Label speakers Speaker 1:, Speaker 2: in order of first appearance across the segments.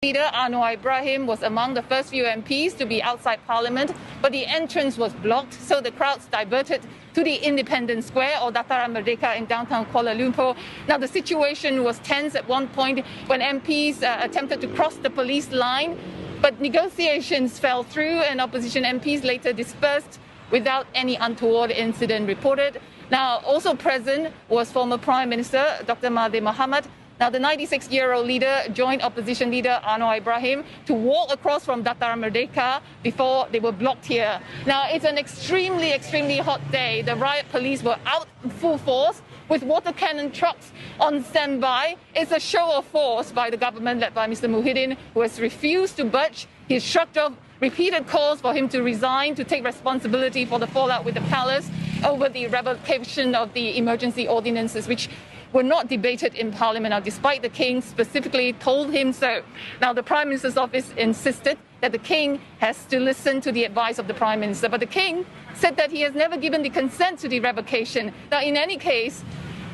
Speaker 1: Leader Anwar Ibrahim was among the first few MPs to be outside Parliament, but the entrance was blocked, so the crowds diverted to the Independence Square or Dataran Merdeka in downtown Kuala Lumpur. Now, the situation was tense at one point when MPs attempted to cross the police line, but negotiations fell through and opposition MPs later dispersed without any untoward incident reported. Now, also present was former Prime Minister Dr. Mahathir Mohamad. Now, the 96-year-old leader joined opposition leader Anwar Ibrahim to walk across from Dataran Merdeka before they were blocked here. Now, it's an extremely hot day. The riot police were out in full force with water cannon trucks on standby. It's a show of force by the government led by Mr. Muhyiddin, who has refused to budge. He's shrugged off repeated calls for him to resign, to take responsibility for the fallout with the palace over the revocation of the emergency ordinances, which were not debated in Parliament, now, despite the King specifically told him so. Now, the Prime Minister's office insisted that the King has to listen to the advice of the Prime Minister, but the King said that he has never given the consent to the revocation. Now, in any case,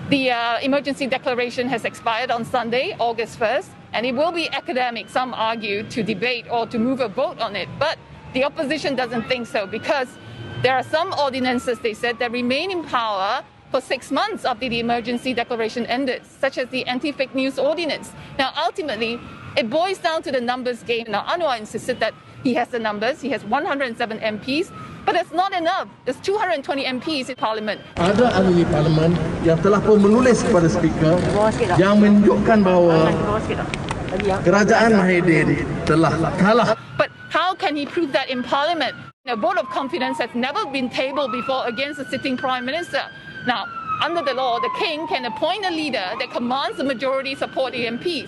Speaker 1: the emergency declaration has expired on Sunday, August 1st, and it will be academic, some argue, to debate or to move a vote on it. But the opposition doesn't think so, because there are some ordinances, they said, that remain in power for 6 months after the emergency declaration ended, such as the anti-fake news ordinance. Now, ultimately, it boils down to the numbers game. Now, Anwar insisted that he has the numbers. He has 107 MPs, but that's not enough. There's 220 MPs in Parliament.
Speaker 2: Ada ahli Parlimen yang telah pun menulis kepada Speaker yang menunjukkan bahawa Kerajaan Residing telah kalah.
Speaker 1: But how can he prove that in Parliament? A vote of confidence has never been tabled before against a sitting Prime Minister. Now, under the law, the King can appoint a leader that commands the majority support the MPs.